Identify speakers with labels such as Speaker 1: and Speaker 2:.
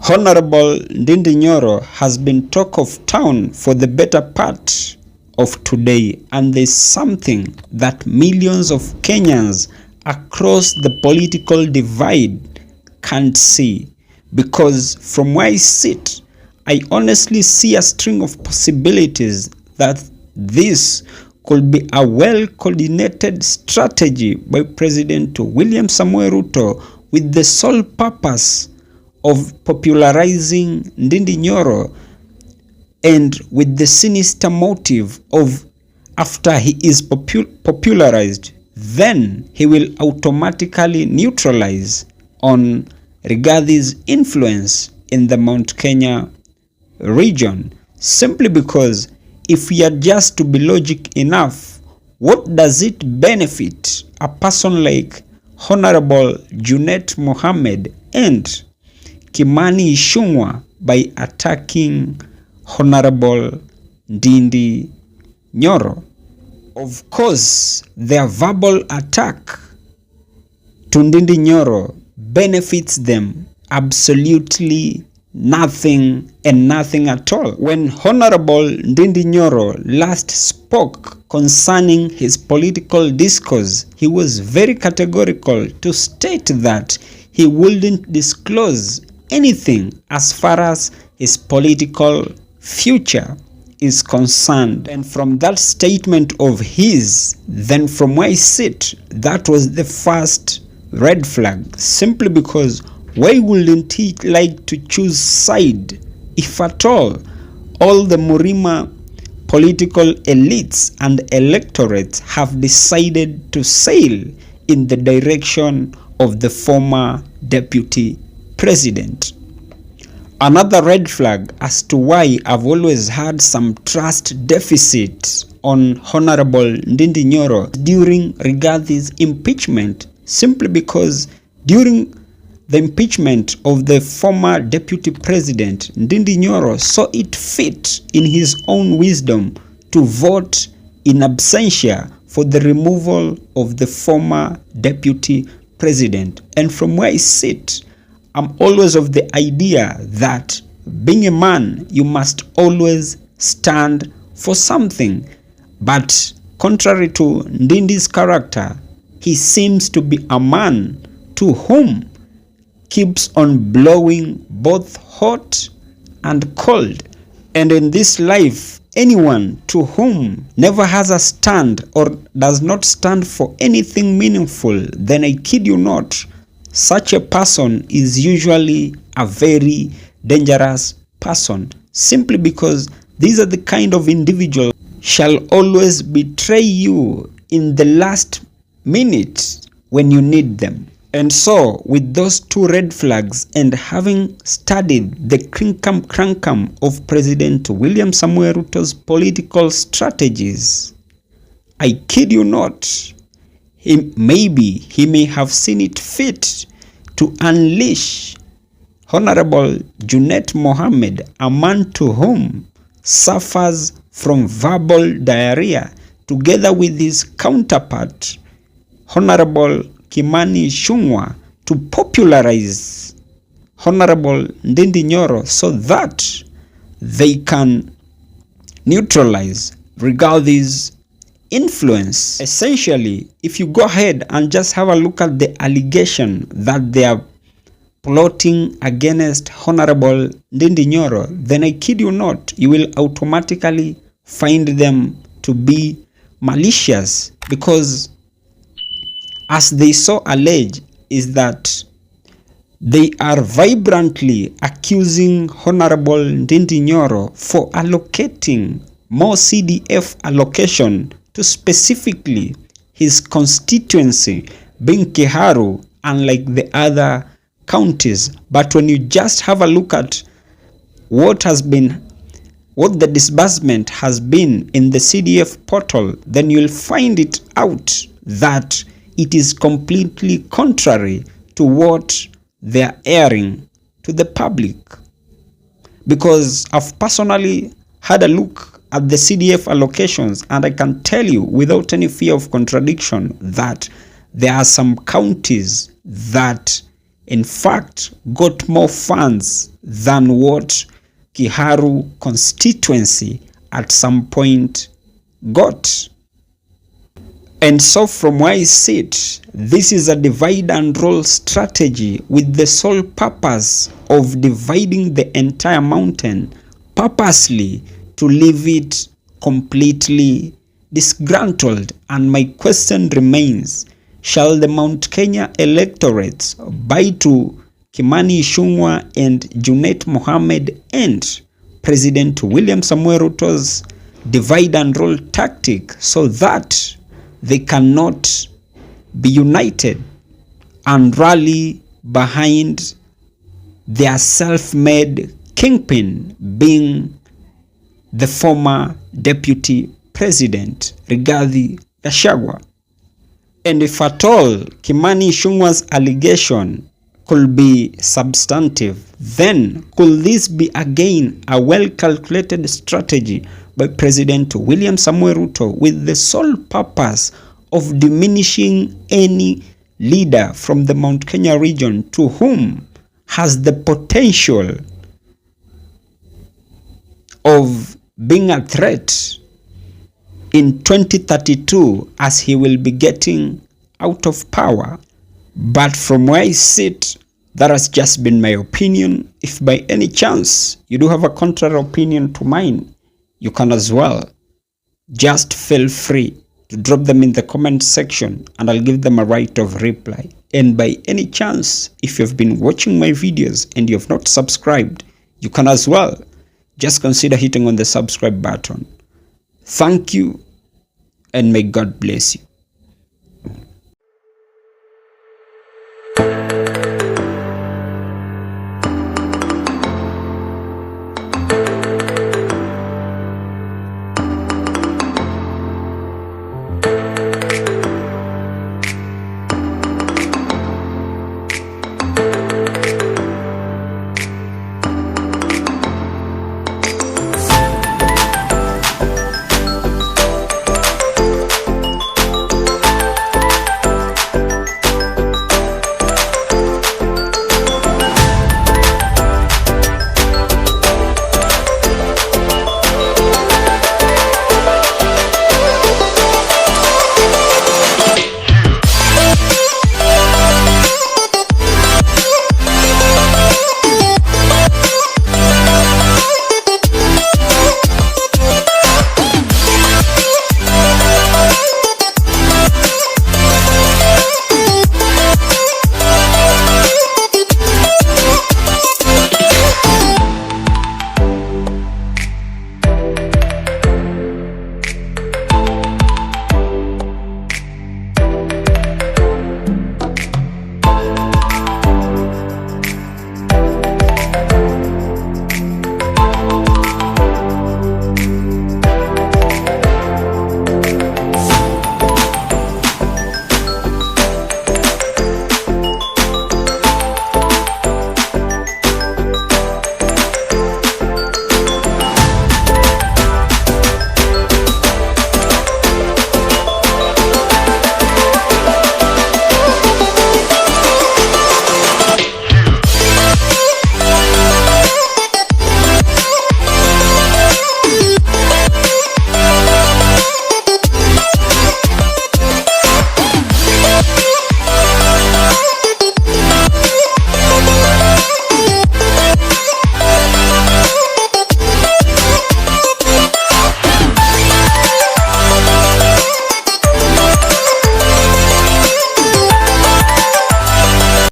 Speaker 1: Honorable Ndindi Nyoro has been talk of town for the better part of today, and there's something that millions of Kenyans across the political divide can't see. Because from where I sit, I honestly see a string of possibilities that this could be a well-coordinated strategy by President William Samoei Ruto with the sole purpose of popularizing Ndindi Nyoro, and with the sinister motive of after he is popularized, then he will automatically neutralize on Rigath's influence in the Mount Kenya region. Simply because if we are just to be logic enough, what does it benefit a person like Honorable Junet Mohammed and Kimani Ichungwa by attacking Honorable Ndindi Nyoro? Of course, their verbal attack to Ndindi Nyoro benefits them absolutely nothing and nothing at all. When Honorable Ndindi Nyoro last spoke concerning his political discourse, he was very categorical to state that he wouldn't disclose anything as far as his political future is concerned. And from that statement of his, then from where I sit, that was the first red flag. Simply because why wouldn't he like to choose side, if at all the Murima political elites and electorates have decided to sail in the direction of the former deputy president? Another red flag as to why I've always had some trust deficit on Honorable Ndindi Nyoro during Rigath's impeachment, simply because during the impeachment of the former deputy president, Ndindi Nyoro saw it fit in his own wisdom to vote in absentia for the removal of the former deputy president. And from where I sit, I'm always of the idea that being a man, you must always stand for something. But contrary to Ndindi's character, he seems to be a man to whom keeps on blowing both hot and cold. And in this life, anyone to whom never has a stand or does not stand for anything meaningful, then I kid you not, such a person is usually a very dangerous person, simply because these are the kind of individuals shall always betray you in the last minute when you need them. And so, with those two red flags, and having studied the crinkum-crankum of President William Samoei Ruto's political strategies, I kid you not, maybe he may have seen it fit to unleash Honorable Junet Mohammed, a man to whom suffers from verbal diarrhea, together with his counterpart, Honorable Kimani Ichungwa, to popularize Honorable Ndindi Nyoro so that they can neutralize Rigath's influence. Essentially, if you go ahead and just have a look at the allegation that they are plotting against Honorable Ndindi Nyoro, then I kid you not, you will automatically find them to be malicious, because as they so allege is that they are vibrantly accusing Honorable Ndindi Nyoro for allocating more CDF allocation to specifically his constituency, being Kiharu, unlike the other counties. But when you just have a look at what the disbursement has been in the CDF portal, then you'll find it out that it is completely contrary to what they are airing to the public. Because I've personally had a look at the CDF allocations, and I can tell you without any fear of contradiction that there are some counties that in fact, got more funds than what Kiharu constituency at some point got. And so from where I sit, this is a divide and rule strategy with the sole purpose of dividing the entire mountain, purposely to leave it completely disgruntled. And my question remains, shall the Mount Kenya electorates buy to Kimani Ichungwa and Junet Mohammed and President William Samoei Ruto's divide and rule tactic so that they cannot be united and rally behind their self-made kingpin, being the former deputy president Rigathi Gachagua? And if at all Kimani Ichungwa's allegation could be substantive, then could this be again a well-calculated strategy by President William Samoei Ruto with the sole purpose of diminishing any leader from the Mount Kenya region to whom has the potential of being a threat in 2032 as he will be getting out of power? But from where I sit, that has just been my opinion. If by any chance you do have a contrary opinion to mine, you can as well. Just feel free to drop them in the comment section and I'll give them a right of reply. And by any chance, if you've been watching my videos and you have not subscribed, you can as well. Just consider hitting on the subscribe button. Thank you and may God bless you.